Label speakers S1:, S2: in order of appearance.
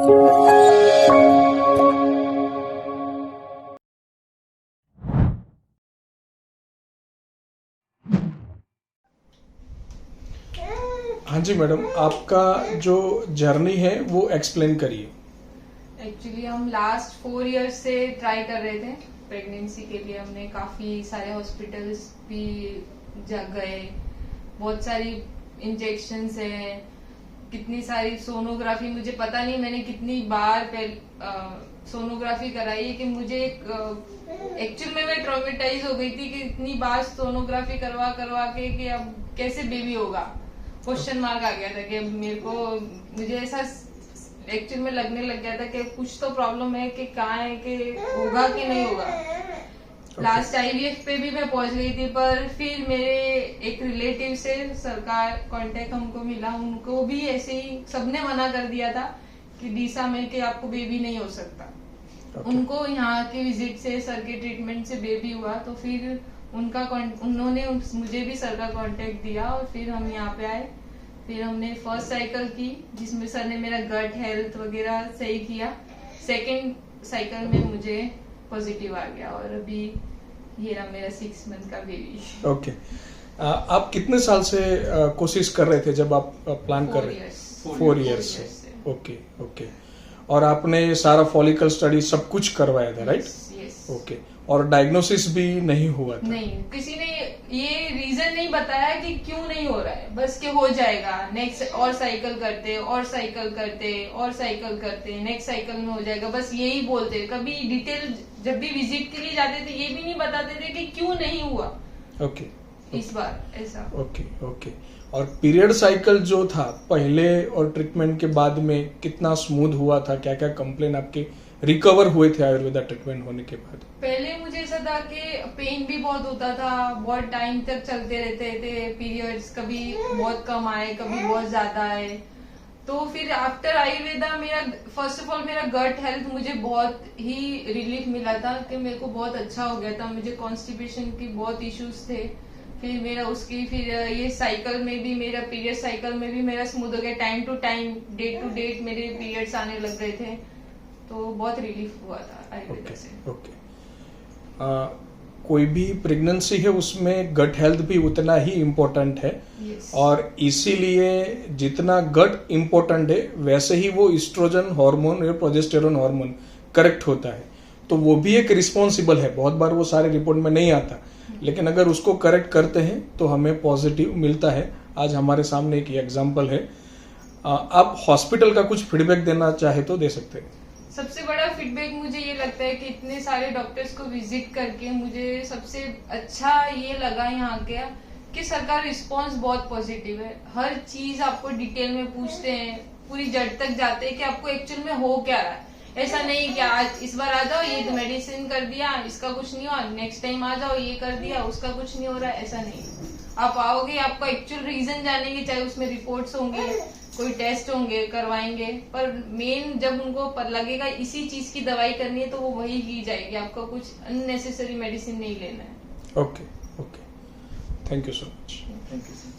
S1: हाँ जी मैडम, आपका जो जर्नी है वो एक्सप्लेन करिए।
S2: एक्चुअली हम लास्ट 4 इयर्स से ट्राई कर रहे थे प्रेगनेंसी के लिए। हमने काफी सारे हॉस्पिटल्स भी गए, बहुत सारी इंजेक्शंस हैं, कितनी सारी सोनोग्राफी, मुझे पता नहीं मैंने कितनी बार सोनोग्राफी कराई है कि मुझे एक्चुअल में मैं ट्रॉमेटाइज हो गई थी कि इतनी बार सोनोग्राफी करवा करवा के कि अब कैसे बेबी होगा, क्वेश्चन मार्क आ गया था कि मुझे ऐसा एक्चुअल में लगने लग गया था कि कुछ तो प्रॉब्लम है कि कहाँ है, कि होगा कि नहीं होगा। लास्ट IVF पे भी मैं पहुंच गई थी, पर फिर मेरे एक रिलेटिव से सरकार कांटेक्ट हमको मिला, उनको भी ऐसे ही सबने मना कर दिया था कि डीसा में कि आपको बेबी नहीं हो सकता। उनको यहाँ के विजिट से, सर के ट्रीटमेंट से बेबी हुआ, तो फिर उन्होंने मुझे भी सर का कांटेक्ट दिया और फिर हम यहाँ पे आए। फिर हमने फर्स्ट साइकिल की जिसमें सर ने मेरा गट हेल्थ वगैरह सही किया। सेकंड साइकिल में मुझे पॉजिटिव आ गया और अभी ये रहा मेरा 6 मंथ का बेबी।
S1: ओके, आप कितने साल से कोशिश कर रहे थे जब आप प्लान कर रहे थे? 4 इयर्स से। ओके ओके, और आपने सारा फॉलिकल स्टडी सब कुछ करवाया था, राइट?
S2: यस।
S1: ओके, और डायग्नोसिस भी नहीं हुआ था?
S2: नहीं, किसी ने ये रीजन नहीं बताया कि क्यों नहीं हो रहा है, बस कि हो जाएगा, नेक्स्ट और साइकिल करते और साइकिल करते और साइकिल करते, नेक्स्ट साइकिल में हो जाएगा, बस यही बोलते। कभी डिटेल जब भी विजिट के लिए जाते थे ये भी नहीं बताते थे कि क्यों नहीं हुआ।
S1: ओके,
S2: इस बार ऐसा।
S1: ओके ओके, और पीरियड साइकिल जो था पहले और ट्रीटमेंट के बाद में कितना स्मूथ हुआ था? क्या क्या कंप्लेन आपके रिकवर हुए थे आयुर्वेदा ट्रीटमेंट होने के बाद?
S2: पहले मुझे ऐसा था कि पेन भी बहुत होता था, बहुत टाइम तक चलते रहते थे पीरियड्स, कभी बहुत कम आए कभी बहुत ज्यादा आए। तो फिर आफ्टर आयुर्वेदा मेरा फर्स्ट ऑफ ऑल मेरा गट हेल्थ मुझे बहुत ही रिलीफ मिला था कि मेरे को बहुत अच्छा हो गया था। मुझे कॉन्स्टिपेशन की बहुत इश्यूज थे, फिर मेरा फिर ये साइकिल में भी, मेरा पीरियड साइकिल में भी मेरा स्मूथ हो गया। Time to time, date to date मेरे पीरियड्स आने लग गए थे, तो बहुत रिलीफ हुआ था आयुर्वेदा से।
S1: ओके, कोई भी प्रेगनेंसी है उसमें गट हेल्थ भी उतना ही इम्पोर्टेंट है।
S2: yes.
S1: और इसीलिए जितना गट इम्पोर्टेंट है वैसे ही वो इस्ट्रोजन हार्मोन या प्रोजेस्टेरोन हार्मोन करेक्ट होता है, तो वो भी एक रिस्पॉन्सिबल है। बहुत बार वो सारे रिपोर्ट में नहीं आता, लेकिन अगर उसको करेक्ट करते हैं तो हमें पॉजिटिव मिलता है। आज हमारे सामने एक एग्जाम्पल है। आप हॉस्पिटल का कुछ फीडबैक देना चाहे तो दे सकते हैं।
S2: सबसे बड़ा फीडबैक मुझे ये लगता है कि इतने सारे डॉक्टर्स को विजिट करके मुझे सबसे अच्छा ये लगा यहाँ के कि सरकार रिस्पांस बहुत पॉजिटिव है। हर चीज आपको डिटेल में पूछते हैं, पूरी जड़ तक जाते हैं कि आपको एक्चुअल में हो क्या रहा है। ऐसा नहीं कि आज इस बार आ जाओ, ये मेडिसिन कर दिया, इसका कुछ नहीं हुआ, नेक्स्ट टाइम आ जाओ, ये कर दिया, उसका कुछ नहीं हो रहा है, ऐसा नहीं। आप आओगे, आपका एक्चुअल रीजन जानेंगे, चाहे उसमें रिपोर्ट्स होंगे, कोई टेस्ट होंगे, करवाएंगे, पर मेन जब उनको लगेगा इसी चीज की दवाई करनी है तो वो वही की जाएगी। आपको कुछ अननेसेसरी मेडिसिन नहीं लेना है।
S1: Okay okay, thank you so much.
S3: Thank you sir.